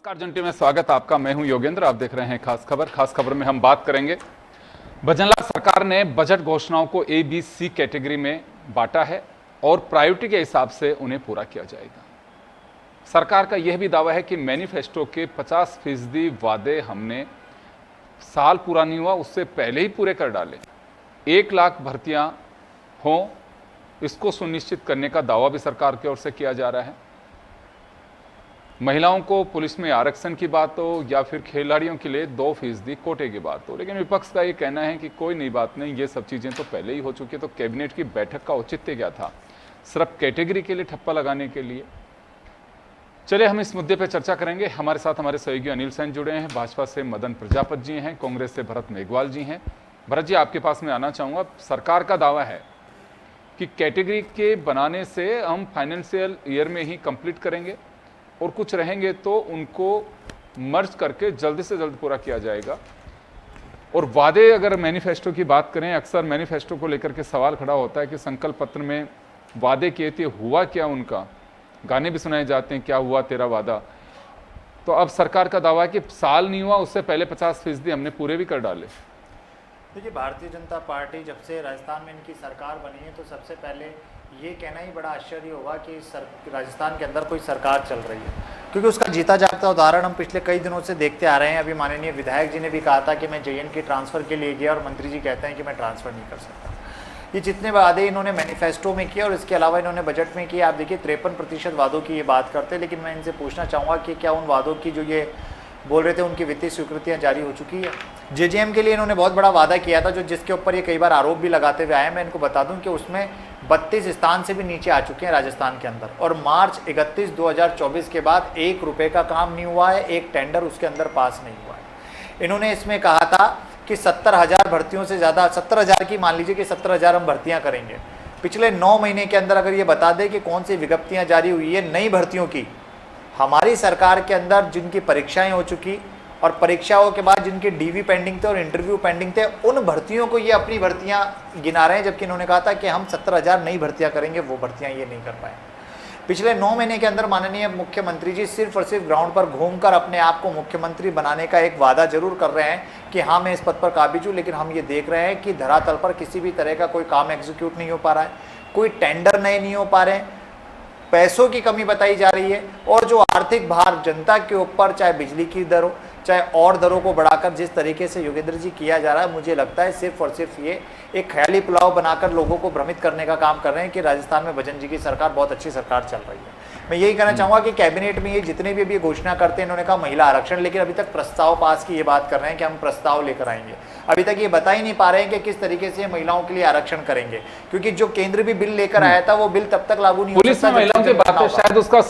नमस्कार जंटी में स्वागत आपका। मैं हूं योगेंद्र। आप देख रहे हैं खास खबर। खास खबर में हम बात करेंगे, भजनलाल सरकार ने बजट घोषणाओं को ए बी सी कैटेगरी में बांटा है और प्रायोरिटी के हिसाब से उन्हें पूरा किया जाएगा। सरकार का यह भी दावा है कि मैनिफेस्टो के 50% वादे हमने साल पूरा नहीं हुआ उससे पहले ही पूरे कर डाले। 1 लाख भर्तियां हों, इसको सुनिश्चित करने का दावा भी सरकार की ओर से किया जा रहा है। महिलाओं को पुलिस में आरक्षण की बात हो या फिर खिलाड़ियों के लिए 2% कोटे की बात हो, लेकिन विपक्ष का ये कहना है कि कोई नई बात नहीं, ये सब चीज़ें तो पहले ही हो चुकी है। तो कैबिनेट की बैठक का औचित्य क्या था, सिर्फ कैटेगरी के लिए ठप्पा लगाने के लिए? चलिए हम इस मुद्दे पर चर्चा करेंगे। हमारे साथ हमारे सहयोगी अनिल सेन जुड़े हैं, भाजपा से मदन प्रजापत जी हैं, कांग्रेस से भरत मेघवाल जी हैं। भरत जी, आपके पास मैं आना चाहूँगा। सरकार का दावा है कि कैटेगरी के बनाने से हम फाइनेंशियल ईयर में ही कंप्लीट करेंगे और कुछ रहेंगे तो उनको मर्ज करके जल्दी से जल्द पूरा किया जाएगा। और वादे, अगर मैनिफेस्टो की बात करें, अक्सर मैनिफेस्टो को लेकर के सवाल खड़ा होता है कि संकल्प पत्र में वादे किए थे, हुआ क्या उनका? गाने भी सुनाए जाते हैं, क्या हुआ तेरा वादा। तो अब सरकार का दावा है कि साल नहीं हुआ उससे पहले 50% हमने पूरे भी कर डाले। देखिए, भारतीय जनता पार्टी जब से राजस्थान में इनकी सरकार बनी है तो सबसे पहले ये कहना ही बड़ा आश्चर्य होगा कि राजस्थान के अंदर कोई सरकार चल रही है, क्योंकि उसका जीता जागता उदाहरण हम पिछले कई दिनों से देखते आ रहे हैं। अभी माननीय विधायक जी ने भी कहा था कि मैं JN के ट्रांसफ़र के लिए गया और मंत्री जी कहते हैं कि मैं ट्रांसफ़र नहीं कर सकता। ये जितने वादे इन्होंने मैनिफेस्टो में किए और इसके अलावा इन्होंने बजट में किए, आप देखिए 53% वादों की ये बात करते हैं। लेकिन मैं इनसे पूछना चाहूँगा कि क्या उन वादों की जो ये बोल रहे थे उनकी वित्तीय स्वीकृतियां जारी हो चुकी है? JJM के लिए इन्होंने बहुत बड़ा वादा किया था, जो जिसके ऊपर ये कई बार आरोप भी लगाते हुए आए। मैं इनको बता दूं कि उसमें 32 स्थान से भी नीचे आ चुके हैं राजस्थान के अंदर, और मार्च 31, 2024 के बाद 1 रुपये का काम नहीं हुआ है, एक टेंडर उसके अंदर पास नहीं हुआ है। इन्होंने इसमें कहा था कि 70,000 भर्तियों से ज़्यादा, 70,000 की मान लीजिए कि 70,000 हम भर्तियाँ करेंगे। पिछले 9 महीने के अंदर अगर ये बता दें कि कौन सी विज्ञप्तियाँ जारी हुई है नई भर्तियों की, हमारी सरकार के अंदर जिनकी परीक्षाएं हो चुकी और परीक्षाओं के बाद जिनके DV पेंडिंग थे और इंटरव्यू पेंडिंग थे, उन भर्तियों को ये अपनी भर्तियां गिना रहे हैं, जबकि इन्होंने कहा था कि हम 70,000 नई भर्तियां करेंगे, वो भर्तियां ये नहीं कर पाए। पिछले 9 महीने के अंदर माननीय मुख्यमंत्री जी सिर्फ और सिर्फ ग्राउंड पर घूमकर अपने आप को मुख्यमंत्री बनाने का एक वादा जरूर कर रहे हैं कि हाँ मैं इस पद पर काबिज हूँ, लेकिन हम ये देख रहे हैं कि धरातल पर किसी भी तरह का कोई काम एग्जीक्यूट नहीं हो पा रहा है, कोई टेंडर नए नहीं हो पा रहे हैं, पैसों की कमी बताई जा रही है। और जो आर्थिक भार जनता के ऊपर, चाहे बिजली की दर हो चाहे और दरों को बढ़ाकर जिस तरीके से योगेंद्र जी किया जा रहा है, मुझे लगता है सिर्फ और सिर्फ ये एक ख्याली पुलाव बनाकर लोगों को भ्रमित करने का काम कर रहे हैं कि राजस्थान में भजन जी की सरकार बहुत अच्छी सरकार चल रही है। मैं यही कहना चाहूँगा कि कैबिनेट में ये जितने भी अभी घोषणा करते हैं, इन्होंने कहा महिला आरक्षण, लेकिन अभी तक प्रस्ताव पास की ये बात कर रहे हैं कि हम प्रस्ताव लेकर आएंगे। अभी तक ये बता ही नहीं पा रहे हैं कि किस तरीके से महिलाओं के लिए आरक्षण करेंगे, क्योंकि जो केंद्र भी बिल लेकर आया था वो बिल तब तक लागू नहीं हो सकता। पुलिस में महिलाओं की बात है, शायद उसका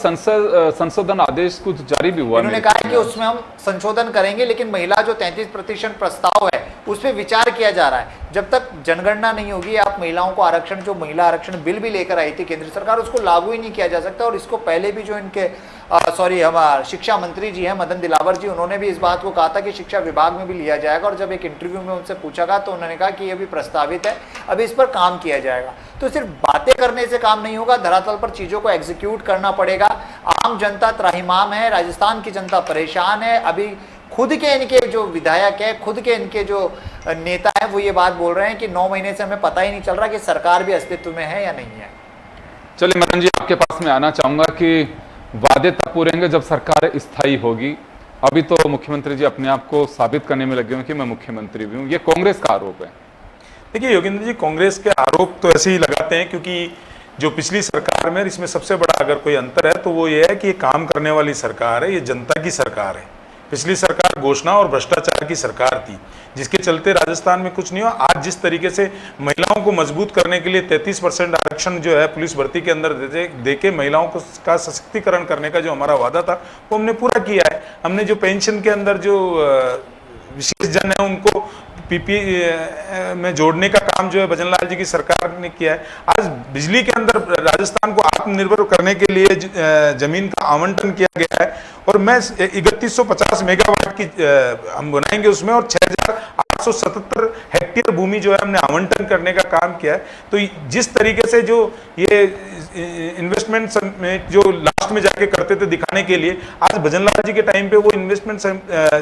संशोधन आदेश कुछ जारी भी हुआ। उन्होंने कहा कि उसमें हम संशोधन करेंगे, लेकिन महिला जो 33% प्रस्ताव है उस पर विचार किया जा रहा है। जब तक जनगणना नहीं होगी, आप महिलाओं को आरक्षण, जो महिला आरक्षण बिल भी लेकर आई थी केंद्र सरकार, उसको लागू ही नहीं किया जा सकता। और इसको पहले भी जो इनके हमारे शिक्षा मंत्री जी हैं मदन दिलावर जी, उन्होंने भी इस बात को कहा था कि शिक्षा विभाग में भी लिया जाएगा। और जब एक इंटरव्यू में उनसे पूछा गया तो उन्होंने कहा कि ये भी प्रस्तावित है, अभी इस पर काम किया जाएगा। तो सिर्फ बातें करने से काम नहीं होगा, धरातल पर चीजों को एग्जीक्यूट करना पड़ेगा। आम जनता त्राहिमाम है, राजस्थान की जनता परेशान है। अभी खुद के इनके जो विधायक है, खुद के इनके जो नेता है, वो ये बात बोल रहे हैं कि 9 महीने से हमें पता ही नहीं चल रहा कि सरकार भी अस्तित्व में है या नहीं है। चलिए मदन जी, आपके पास में आना चाहूंगा कि वादे तब पूरे होंगे जब सरकार स्थायी होगी। अभी तो मुख्यमंत्री जी अपने आप को साबित करने में लगे हुए कि मैं मुख्यमंत्री भी हूं, ये कांग्रेस का आरोप है। देखिए योगेंद्र जी, कांग्रेस के आरोप तो ऐसे ही लगाते हैं, क्योंकि जो पिछली सरकार में, इसमें सबसे बड़ा अगर कोई अंतर है तो वो ये है कि ये काम करने वाली सरकार है, ये जनता की सरकार है। पिछली सरकार घोषणा और भ्रष्टाचार की सरकार थी, जिसके चलते राजस्थान में कुछ नहीं हुआ। आज जिस तरीके से महिलाओं को मजबूत करने के लिए 33% आरक्षण जो है पुलिस भर्ती के अंदर देके महिलाओं को का सशक्तिकरण करने का जो हमारा वादा था वो हमने पूरा किया है। हमने जो पेंशन के अंदर जो विशेष जन है उनको PP में जोड़ने का काम जो है भजनलाल जी की सरकार ने किया है। आज बिजली के अंदर राजस्थान को आत्मनिर्भर करने के लिए जमीन का आवंटन किया गया है, और मैं 3150 मेगावाट की हम बनाएंगे उसमें, और 6,800 477 हेक्टेयर भूमि जो है हमने आवंटन करने का काम किया है। तो जिस तरीके से जो ये इन्वेस्टमेंट समिट जो लास्ट में जाके करते थे दिखाने के लिए, आज भजनलाल जी के टाइम पे वो इन्वेस्टमेंट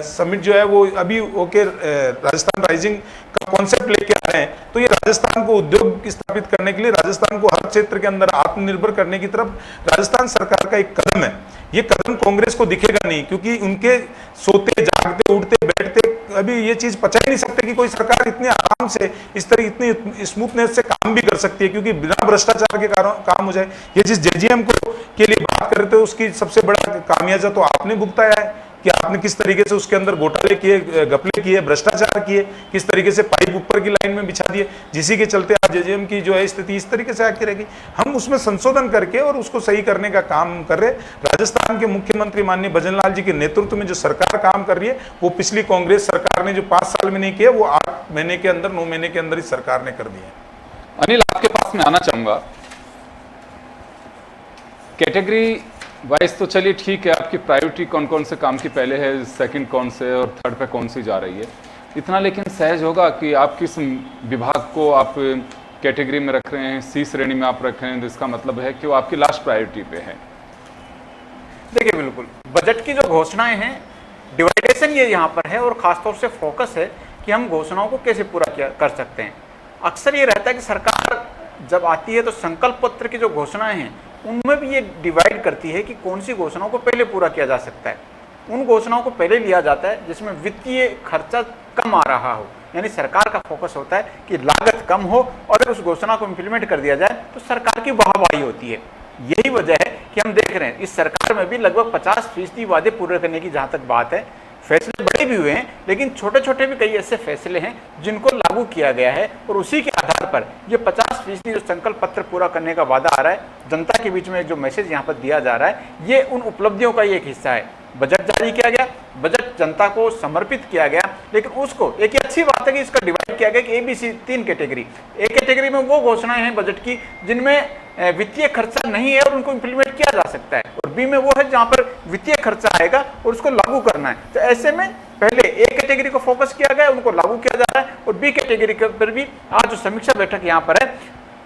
समिट जो है वो अभी ओके राजस्थान राइजिंग का कॉन्सेप्ट लेके आ रहे हैं। तो ये राजस्थान को उद्योग स्थापित करने के लिए, राजस्थान को हर क्षेत्र के अंदर आत्मनिर्भर करने की तरफ राजस्थान सरकार का एक कदम है। ये कदम कांग्रेस को दिखेगा नहीं, क्योंकि उनके सोते जागते उठते बैठते अभी ये चीज पचा ही नहीं सकते कि कोई सरकार इतने आराम से इस तरह इतनी स्मूथनेस से काम भी कर सकती है, क्योंकि बिना भ्रष्टाचार के काम हो जाए। ये जिस जेजीएम को के लिए बात कर रहे थे, उसकी सबसे बड़ा खामियाजा तो आपने भुगताया है कि आपने किस तरीके से उसके अंदर घोटाले किए, घपले किए, भ्रष्टाचार किए, किस तरीके से पाइप ऊपर की लाइन में बिछा दिए, जिसी के चलते आज जेजीएम की जो है स्थिति इस तरीके से आके रहेगी। हम उसमें संशोधन करके और उसको सही करने का काम कर रहे। राजस्थान के मुख्यमंत्री माननीय भजनलाल जी के नेतृत्व में जो सरकार काम कर रही है, वो पिछली कांग्रेस सरकार ने जो 5 साल में नहीं किया, वो 8 महीने के अंदर 9 महीने के अंदर इस सरकार ने कर दिया है। अनिल, आपके पास में आना चाहूंगा। कैटेगरी वाइज तो चलिए ठीक है, आपकी प्रायोरिटी कौन कौन से काम की पहले है, सेकंड कौन से और थर्ड पे कौन सी जा रही है, इतना लेकिन सहज होगा कि आप किस विभाग को आप कैटेगरी में रख रहे हैं, सी श्रेणी में आप रख रहे हैं, जिसका मतलब है कि वो आपकी लास्ट प्रायोरिटी पे है। देखिए, बिल्कुल बजट की जो घोषणाएं हैं, डिवाइडेशन ये यहाँ पर है और खासतौर से फोकस है कि हम घोषणाओं को कैसे पूरा कर सकते हैं। अक्सर ये रहता है कि सरकार जब आती है तो संकल्प पत्र की जो घोषणाएं हैं उनमें भी ये डिवाइड करती है कि कौन सी घोषणाओं को पहले पूरा किया जा सकता है। उन घोषणाओं को पहले लिया जाता है जिसमें वित्तीय खर्चा कम आ रहा हो, यानी सरकार का फोकस होता है कि लागत कम हो और उस घोषणा को इम्प्लीमेंट कर दिया जाए तो सरकार की वाहवाही होती है। यही वजह है कि हम देख रहे हैं इस सरकार में भी लगभग 50% वादे पूरे करने की जहां तक बात है, फैसले बड़े भी हुए हैं, लेकिन छोटे छोटे भी कई ऐसे फैसले हैं जिनको लागू किया गया है और उसी के आधार पर ये 50% जो संकल्प पत्र पूरा करने का वादा आ रहा है, जनता के बीच में जो मैसेज यहाँ पर दिया जा रहा है, ये उन उपलब्धियों का ही एक हिस्सा है। बजट जारी किया गया, बजट जनता को समर्पित किया गया, लेकिन उसको एक अच्छी बात है कि इसका डिवाइड किया गया कि ABC 3 कैटेगरी। एक कैटेगरी में वो घोषणाएं हैं बजट की जिनमें वित्तीय खर्चा नहीं है और उनको इंप्लीमेंट किया जा सकता है, और B में वो है जहां पर वित्तीय खर्चा आएगा और उसको लागू करना है। तो ऐसे में पहले A कैटेगरी को फोकस किया गया, उनको लागू किया जा रहा है, और B कैटेगरी के ऊपर भी आज जो समीक्षा बैठक यहाँ पर है,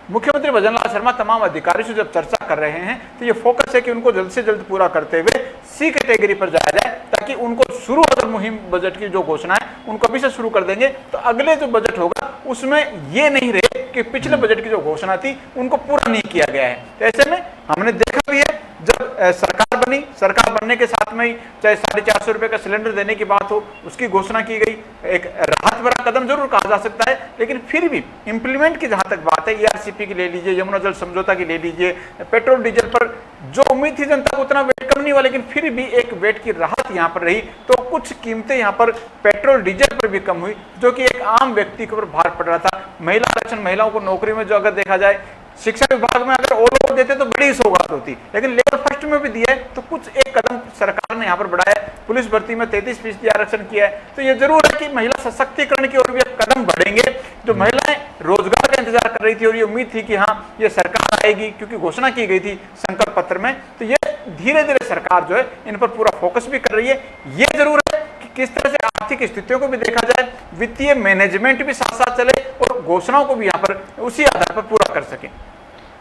मुख्यमंत्री भजनलाल शर्मा तमाम अधिकारियों से जब चर्चा कर रहे हैं तो ये फोकस है कि उनको जल्द से जल्द पूरा करते हुए C कैटेगरी पर जाया जाए, ताकि उनको शुरू अगर मुहिम बजट की जो घोषणा है उनको अभी से शुरू कर देंगे तो अगले जो बजट होगा उसमें ये नहीं रहे कि पिछले बजट की जो घोषणा थी उनको पूरा नहीं किया गया है। तो ऐसे में हमने देखा भी है जब सरकार बनी, सरकार बनने के साथ में ही चाहे 450 रुपए का सिलेंडर देने की बात हो, उसकी घोषणा की गई, एक राहत भरा कदम जरूर कहा जा सकता है, लेकिन फिर भी इंप्लीमेंट की जहां तक बात है, ERCP की ले लीजिए, यमुना जल समझौता की ले लीजिए, पेट्रोल डीजल पर जो उम्मीद थी जनता को उतना वेट कम नहीं हुआ, लेकिन फिर भी एक वेट की राहत यहाँ पर रही। तो कुछ कीमतें यहाँ पर पेट्रोल डीजल पर भी कम हुई, जो कि एक आम व्यक्ति के ऊपर भार पड़ रहा था। महिला आरक्षण, महिलाओं को नौकरी में जो अगर देखा जाए, शिक्षा विभाग में अगर ऑल ओवर देते तो बड़ी सौगात होती, लेकिन लेवल फर्स्ट में भी दिया है तो कुछ एक कदम सरकार ने यहाँ पर बढ़ाया है। पुलिस भर्ती में 33% आरक्षण किया है, तो ये जरूर है कि महिला सशक्तिकरण की ओर भी एक कदम बढ़ेंगे। जो महिलाएं रोजगार का इंतजार कर रही थी और ये उम्मीद थी कि हाँ ये सरकार आएगी, क्योंकि घोषणा की गई थी संकल्प पत्र में, तो ये धीरे धीरे सरकार जो है इन पर पूरा फोकस भी कर रही है। ये जरूर है कि किस तरह से आर्थिक स्थितियों को भी देखा जाए, वित्तीय मैनेजमेंट भी साथ साथ चले और घोषणाओं को भी यहाँ पर उसी आधार पर पूरा कर सके।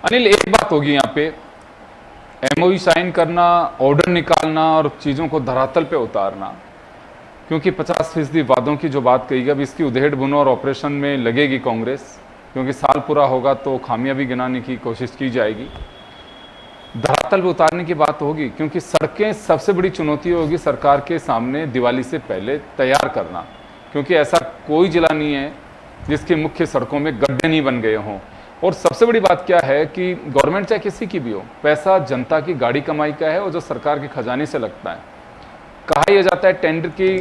अनिल, एक बात होगी यहाँ पे, MOU साइन करना, ऑर्डर निकालना और चीज़ों को धरातल पे उतारना, क्योंकि 50% वादों की जो बात कही गई, अब इसकी उधेड़ बुनो और ऑपरेशन में लगेगी कांग्रेस, क्योंकि साल पूरा होगा तो खामियां भी गिनाने की कोशिश की जाएगी। धरातल पे उतारने की बात होगी, क्योंकि सड़कें सबसे बड़ी चुनौती होगी सरकार के सामने दिवाली से पहले तैयार करना, क्योंकि ऐसा कोई जिला नहीं है जिसकी मुख्य सड़कों में गड्ढे नहीं बन गए हों। और सबसे बड़ी बात क्या है कि गवर्नमेंट चाहे किसी की भी हो, पैसा जनता की गाड़ी कमाई का है और जो सरकार के खजाने से लगता है। कहा यह जाता है टेंडर की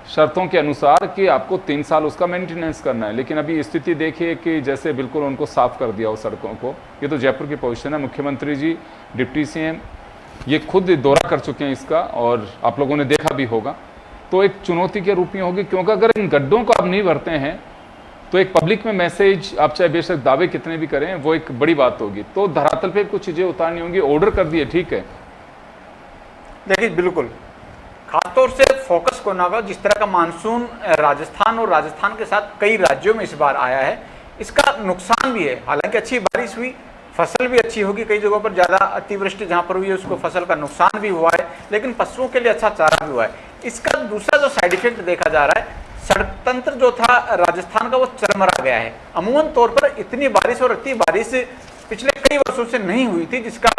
शर्तों के अनुसार कि आपको 3 साल उसका मेंटेनेंस करना है, लेकिन अभी स्थिति देखिए कि जैसे बिल्कुल उनको साफ कर दिया हो सड़कों को। ये तो जयपुर की पोजीशन है, मुख्यमंत्री जी, डिप्टी CM ये खुद दौरा कर चुके हैं इसका, और आप लोगों ने देखा भी होगा। तो एक चुनौती के रूप में होगी, क्योंकि अगर इन गड्ढों को आप नहीं भरते हैं तो एक पब्लिक में मैसेज, आप चाहे बेशक दावे कितने भी करें, वो एक बड़ी बात होगी। तो धरातल पे कुछ चीजें उतारनी होंगी। ऑर्डर कर दिए, ठीक है, देखिए बिल्कुल, खासतौर से फोकस को ना होगा। जिस तरह का मानसून राजस्थान और राजस्थान के साथ कई राज्यों में इस बार आया है, इसका नुकसान भी है। हालांकि अच्छी बारिश हुई, फसल भी अच्छी होगी, कई जगहों पर ज़्यादा अतिवृष्टि जहाँ पर हुई है उसको फसल का नुकसान भी हुआ है, लेकिन पशुओं के लिए अच्छा चारा भी हुआ है। इसका दूसरा जो साइड इफेक्ट देखा जा रहा है, सड़क तंत्र जो था राजस्थान का वो चरमरा गया है। अमूमन तौर पर इतनी बारिश और अति बारिश पिछले कई वर्षों से नहीं हुई थी, जिसका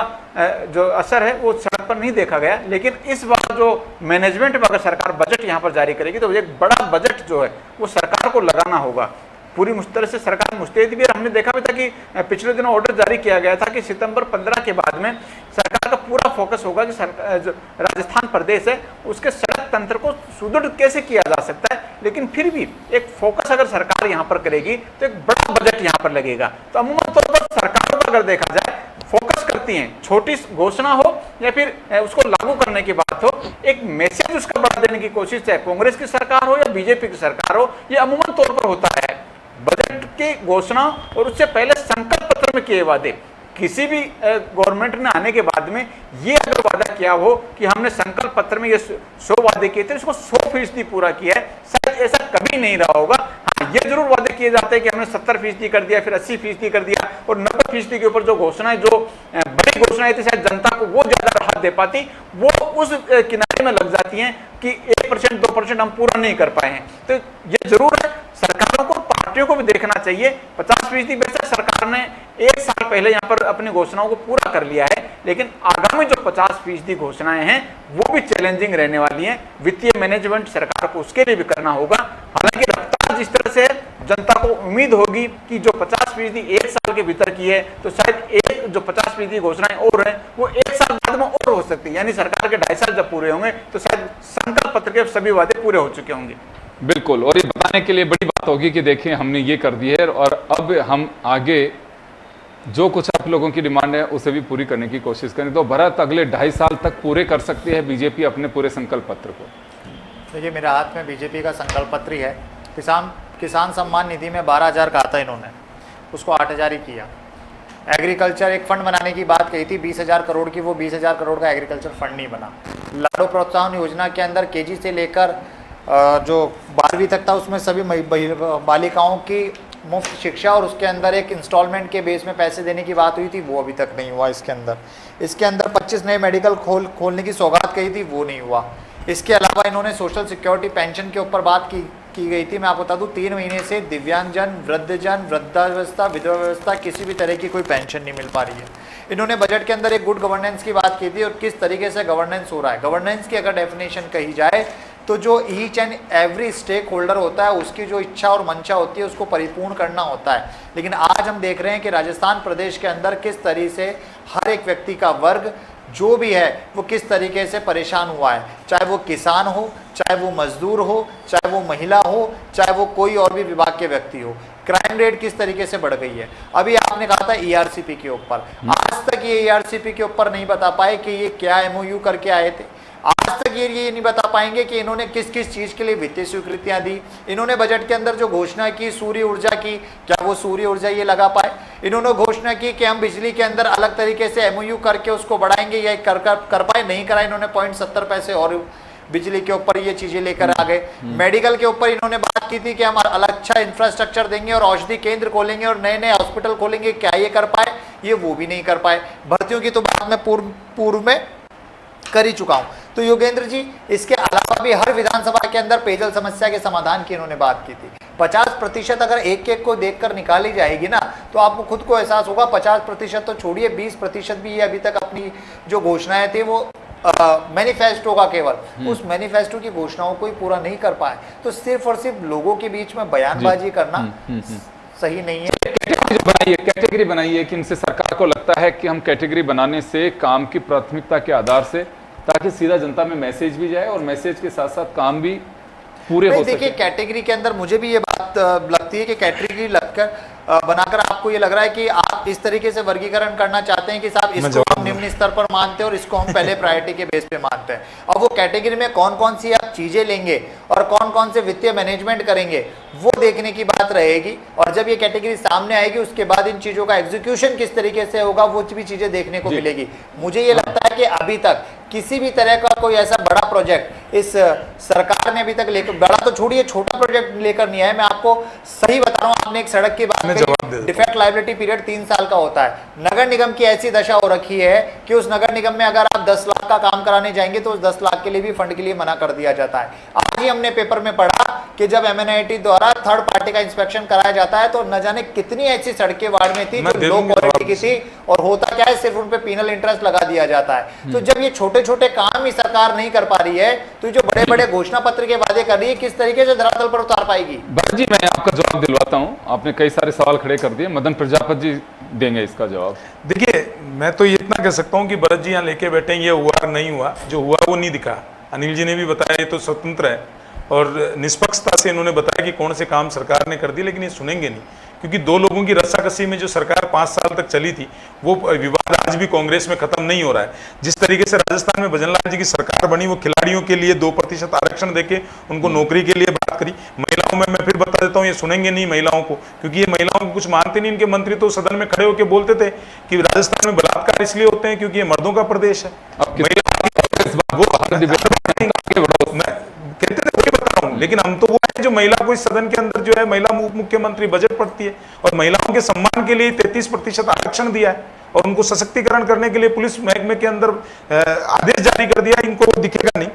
जो असर है वो सड़क पर नहीं देखा गया। लेकिन इस बार जो मैनेजमेंट में अगर सरकार बजट यहाँ पर जारी करेगी तो एक बड़ा बजट जो है वो सरकार को लगाना होगा। पूरी तरह से सरकार मुस्तैद भी है। हमने देखा भी था कि पिछले दिनों ऑर्डर जारी किया गया था कि सितंबर 15 के बाद में सरकार का पूरा फोकस होगा कि जो राजस्थान प्रदेश है उसके सड़क तंत्र को सुदृढ़ कैसे किया जा सकता है। लेकिन फिर भी एक फोकस अगर सरकार यहाँ पर करेगी तो एक बड़ा बजट यहाँ पर लगेगा। तो अमूमन तौर पर सरकारों का अगर देखा जाए फोकस करती हैं, छोटी घोषणा हो या फिर उसको लागू करने की बात हो, एक मैसेज उसका बड़ा देने की कोशिश, चाहे कांग्रेस की सरकार हो या बीजेपी की सरकार हो, ये अमूमन तौर पर होता है। बजट की घोषणा और उससे पहले संकल्प पत्र में किए वादे, किसी भी गवर्नमेंट ने आने के बाद में ये अगर वादा किया हो कि हमने संकल्प पत्र में ये 100 वादे किए थे, इसको 100% पूरा किया है, शायद ऐसा कभी नहीं रहा होगा। हाँ, ये जरूर वादे किए जाते हैं कि हमने 70% कर दिया, फिर 80% कर दिया, और 90% के ऊपर जो घोषणाएं, जो बड़ी घोषणाएं थी, शायद जनता को वो ज्यादा राहत दे पाती, वो उस किनारे में लग जाती हैं कि 1% 2% हम पूरा नहीं कर पाए हैं। तो ये जरूर है, सरकारों को पार्टियों को भी देखना चाहिए। 50% बेशक सरकार ने 1 साल पहले यहाँ पर अपनी घोषणाओं को पूरा कर लिया है, लेकिन आगामी जो 50% घोषणाएं हैं वो भी चैलेंजिंग रहने वाली हैं। वित्तीय मैनेजमेंट सरकार को उसके लिए भी करना होगा। हालांकि रफ्तार जिस तरह से जनता को उम्मीद होगी कि जो 50% 1 साल के भीतर की है, तो शायद एक जो 50% घोषणाएं और हैं वो 1 साल बाद में और हो सकती है। यानी सरकार के 2.5 साल जब पूरे होंगे तो शायद संकल्प पत्र के सभी वादे पूरे हो चुके होंगे। बिल्कुल, और ये बताने के लिए बड़ी बात होगी कि देखिए हमने ये कर दी है और अब हम आगे जो कुछ आप लोगों की डिमांड है उसे भी पूरी करने की कोशिश करें। तो भरत, अगले 2.5 साल तक पूरे कर सकती है बीजेपी अपने पूरे संकल्प पत्र को? देखिए, मेरे हाथ में बीजेपी का संकल्प पत्र ही है। किसान सम्मान निधि में 12,000 कहा था इन्होंने, उसको 8,000 ही किया। एग्रीकल्चर एक फंड बनाने की बात कही थी 20,000 करोड़ की, वो 20,000 करोड़ का एग्रीकल्चर फंड नहीं बना। लाडो प्रोत्साहन योजना के अंदर केजी से लेकर जो 12वीं तक था उसमें सभी बालिकाओं की मुफ्त शिक्षा और उसके अंदर एक इंस्टॉलमेंट के बेस में पैसे देने की बात हुई थी, वो अभी तक नहीं हुआ। इसके अंदर 25 नए मेडिकल खोलने की सौगात कही थी, वो नहीं हुआ। इसके अलावा इन्होंने सोशल सिक्योरिटी पेंशन के ऊपर बात की गई थी। मैं आपको बता दूं 3 महीने से दिव्यांगजन, वृद्धजन, वृद्धावस्था, विधवा व्यवस्था किसी भी तरह की कोई पेंशन नहीं मिल पा रही है। इन्होंने बजट के अंदर एक गुड गवर्नेंस की बात की थी और किस तरीके से गवर्नेंस हो रहा है। गवर्नेंस की अगर डेफिनेशन कही जाए तो जो each and every stakeholder होता है उसकी जो इच्छा और मंशा होती है उसको परिपूर्ण करना होता है। लेकिन आज हम देख रहे हैं कि राजस्थान प्रदेश के अंदर किस तरीके से हर एक व्यक्ति का वर्ग जो भी है वो किस तरीके से परेशान हुआ है, चाहे वो किसान हो, चाहे वो मजदूर हो, चाहे वो महिला हो, चाहे वो कोई और भी विभाग के व्यक्ति हो। क्राइम रेट किस तरीके से बढ़ गई है। अभी आपने कहा था ईआरसीपी के ऊपर, आज तक ये ईआरसीपी के ऊपर नहीं बता पाए कि ये क्या एमओयू करके आए थे। आज तक ये नहीं बता पाएंगे कि इन्होंने किस किस चीज के लिए वित्तीय स्वीकृतियां दी। इन्होंने बजट के अंदर जो घोषणा की सूर्य ऊर्जा की, क्या वो सूर्य ऊर्जा ये लगा पाए। इन्होंने घोषणा की कि हम बिजली के अंदर अलग तरीके से एमओयू करके उसको बढ़ाएंगे, या कर पाए, नहीं करा। इन्होंने 0.70 पैसे और बिजली के ऊपर ये चीजें लेकर आ गए। मेडिकल के ऊपर इन्होंने बात की थी कि हम अलग अच्छा इंफ्रास्ट्रक्चर देंगे और औषधि केंद्र खोलेंगे और नए नए हॉस्पिटल खोलेंगे, क्या ये कर पाए? ये वो भी नहीं कर पाए। भर्तियों की तो बात मैं पूर्व में कर ही चुका हूं। तो योगेंद्र जी, इसके अलावा भी हर विधानसभा के अंदर पेयजल समस्या के समाधान की इन्होंने बात की थी। 50% अगर एक एक को देखकर निकाली जाएगी ना तो आपको खुद को एहसास होगा। 50% तो छोड़िए, 20% भी ये अभी तक अपनी जो घोषणाएं थी वो मैनिफेस्टो का केवल उस मैनिफेस्टो की घोषणाओं को ही पूरा नहीं कर पाए। तो सिर्फ और सिर्फ लोगों के बीच में बयानबाजी करना सही नहीं है। कैटेगरी बनाइए कि इनसे सरकार को लगता है कि हम कैटेगरी बनाने से काम की प्राथमिकता के आधार से, ताकि सीधा जनता में मैसेज भी जाए और मैसेज के साथ साथ काम भी पूरे हो सके। देखिए, कैटेगरी के अंदर मुझे भी ये बात लगती है कि कैटेगरी बनाकर आपको ये लग रहा है कि आप इस तरीके से वर्गीकरण करना चाहते हैं कि साहब इसको हम निम्न स्तर पर मानते हैं और इसको हम पहले प्रायोरिटी के बेस पे मानते हैं। और वो कैटेगरी में कौन कौन सी आप चीजें लेंगे और कौन कौन से वित्तीय मैनेजमेंट करेंगे वो देखने की बात रहेगी। और जब ये कैटेगरी सामने आएगी उसके बाद इन चीजों का एग्जीक्यूशन किस तरीके से होगा वो भी चीजें देखने को मिलेगी। मुझे ये लगता है कि अभी तक किसी भी तरह का कोई ऐसा बड़ा प्रोजेक्ट इस सरकार ने अभी तक लेकर, बड़ा तो छोड़िए छोटा प्रोजेक्ट लेकर नहीं आया। मैं आपको सही बता रहा हूँ, आपने एक सड़क की बात कही, डिफेक्ट लायबिलिटी पीरियड 3 साल का होता है। नगर निगम की ऐसी दशा हो रखी है कि उस नगर निगम में अगर आप 10 लाख का काम कराने जाएंगे तो उस 10 लाख के लिए भी फंड के लिए मना कर दिया जाता है। आज ही हमने पेपर में पढ़ा कि जब MNIT द्वारा थर्ड पार्टी का इंस्पेक्शन कराया जाता है तो न जाने कितनी ऐसी सड़कें वार्ड में थी जो लो क्वालिटी की थी, और होता क्या है, सिर्फ उन पे पेनल इंटरेस्ट लगा दिया जाता है। तो जब ये छोटे छोटे काम ही सरकार नहीं कर पा रही है तो जो बड़े बड़े घोषणा पत्र के वादे कर रही है, किस तरीके से धरातल पर उतार पाएगी? भरत जी, मैं आपका जवाब दिलवाता हूं। आपने कई सारे सवाल खड़े कर दिए, मदन प्रजापति जी देंगे इसका जवाब। देखिए, मैं तो ये इतना कह सकता हूँ कि भरत जी यहाँ लेके बैठे, ये हुआ नहीं हुआ, जो हुआ वो नहीं दिखा। अनिल जी ने भी बताया ये तो स्वतंत्र है और निष्पक्षता से इन्होंने बताया कि कौन से काम सरकार ने कर दिए, लेकिन ये सुनेंगे नहीं, क्योंकि दो लोगों की रस्साकसी में जो सरकार 5 साल तक चली थी वो विवाद आज भी कांग्रेस में खत्म नहीं हो रहा है। जिस तरीके से राजस्थान में भजनलाल जी की सरकार बनी, वो खिलाड़ियों के लिए 2% आरक्षण देके उनको नौकरी के लिए बात करी। महिलाओं में मैं फिर बता देता हूँ, ये सुनेंगे नहीं महिलाओं को, क्योंकि ये महिलाओं को कुछ मानते नहीं। इनके मंत्री तो सदन में खड़े होकर बोलते थे कि राजस्थान में बलात्कार इसलिए होते हैं क्योंकि ये मर्दों का प्रदेश है। कहते थे, वही बता रहा हूं। लेकिन हम तो वो है जो महिला को इस सदन के अंदर जो है महिला मुख्यमंत्री बजट पढ़ती है और महिलाओं के सम्मान के लिए 33% आरक्षण दिया है और उनको सशक्तिकरण करने के लिए पुलिस महकमे के अंदर आदेश जारी कर दिया। इनको वो दिखेगा नहीं।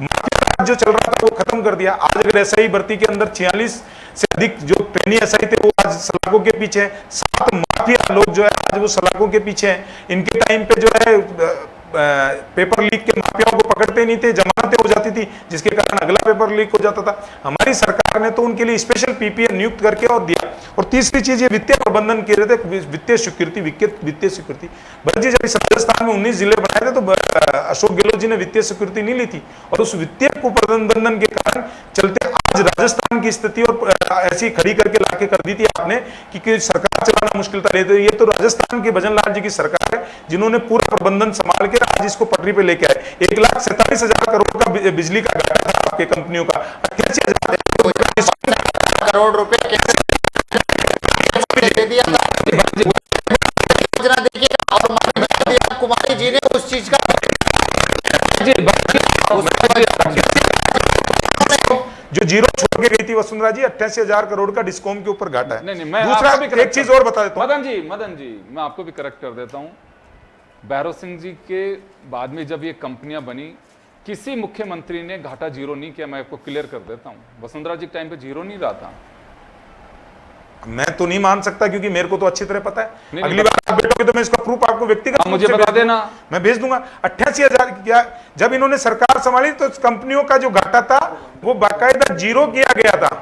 माफिया राज जो चल रहा था वो खत्म कर दिया। आज अगर SI भर्ती के अंदर 46 से अधिक जो ट्रेनी SI थे वो आज सलाखों के पीछे है। 7 माफिया लोग जो है आज वो सलाखों के पीछे है। इनके टाइम पे जो है पेपर लीक के माफियाओं को पकड़ते नहीं थे, जमानतें हो जाती थी, जिसके कारण अगला पेपर लीक हो जाता था। हमारी सरकार ने तो उनके लिए स्पेशल PPA नियुक्त करके और दिया। और तीसरी चीज, ये वित्तीय प्रबंधन के रहे थे, वित्तीय स्वीकृति। भरत जी, जब इस राजस्थान में 19 जिले बनाए थे तो अशोक गहलोत जी ने वित्तीय स्वीकृति नहीं ली थी और उस वित्तीय कुप्रबंधन के कारण चलते आज राजस्थान की स्थिति और ऐसी खड़ी करके लाके कर दी थी आपने कि सरकार चलाना मुश्किल था। ये तो राजस्थान के भजनलाल जी की सरकार है जिन्होंने पूरा प्रबंधन संभाल के आज इसको पटरी पे लेके आए। 1,47,000 करोड़ का बिजली का घाटा था आपके कंपनियों का, 88,000 करोड़ रुपए दे दिया था। देखिएगा, और कुमारी जी ने उस चीज का जो जीरो छोड़ के गई थी वसुंधरा जी, 88,000 करोड़ का डिस्कॉम के ऊपर घाटा है। नहीं, मैं दूसरा आपको भी एक चीज और बता देता हूं। मदन जी, मैं आपको भी करेक्ट कर देता हूं। भैरव सिंह जी के बाद में जब ये कंपनियां बनी, किसी मुख्यमंत्री ने घाटा जीरो नहीं किया। मैं आपको क्लियर कर देता हूं, वसुंधरा जी के टाइम पे जीरो नहीं रहा था। मैं तो नहीं मान सकता क्योंकि मेरे को तो अच्छी तरह पता है। अगली बार आप बैठोगे तो मैं इसका प्रूफ आपको व्यक्तिगत मुझे बता देना, मैं भेज दूंगा। 88,000 क्या, जब इन्होंने सरकार संभाली तो कंपनियों का जो घाटा था वो बाकायदा जीरो किया गया था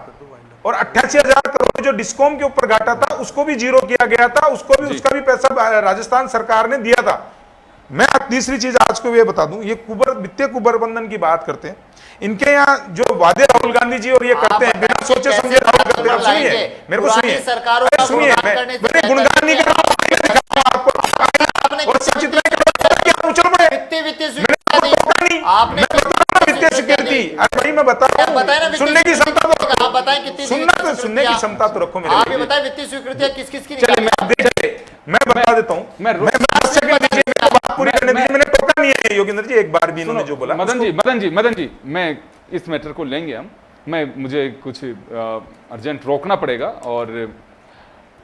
और 88,000 करोड़ जो डिस्कॉम के ऊपर घाटा था उसको भी जीरो किया गया था। उसका भी पैसा राजस्थान सरकार ने दिया था। मैं तीसरी चीज आज को ये बता दूं, ये वित्तीय कुप्रबंधन की बात करते हैं। इनके यहाँ जो वादे राहुल गांधी जी और ये करते हैं बिना सोचे समझे राहुल करते हैं। सुनिए मेरे को, सुनिए मैंने गुणगान नहीं कर रहा आपको, वित्तीय सिक्योरिटी। भाई मैं बता रहा हूँ, सुनने की क्षमता तो बताएं कितनी, सुनने की क्षमता तो रखो मेरे। आप ये बताएं वित्तीय स्वीकृति किस किस की? मैं बता देता हूँ, मैं बात पूरी करने दीजिए। मैंने टोका नहीं है योगेंद्र जी, एक बार भी इन्होंने जो बोला। मदन जी, मैं इस मैटर को लेंगे हम। मुझे कुछ अर्जेंट रोकना पड़ेगा और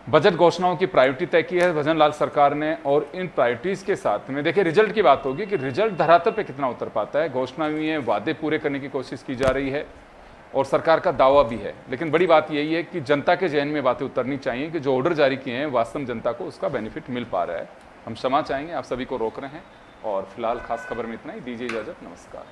बजट घोषणाओं की प्रायोरिटी तय की है भजनलाल सरकार ने और इन प्रायोरिटीज के साथ में देखिए रिजल्ट की बात होगी कि रिजल्ट धरातल पे कितना उतर पाता है। घोषणा हुई है, वादे पूरे करने की कोशिश की जा रही है और सरकार का दावा भी है, लेकिन बड़ी बात यही है कि जनता के जहन में बातें उतरनी चाहिए कि जो ऑर्डर जारी किए हैं वास्तव में जनता को उसका बेनिफिट मिल पा रहा है। हम क्षमा चाहेंगे, आप सभी को रोक रहे हैं और फिलहाल खास खबर में इतना ही। दीजिए इजाजत, नमस्कार।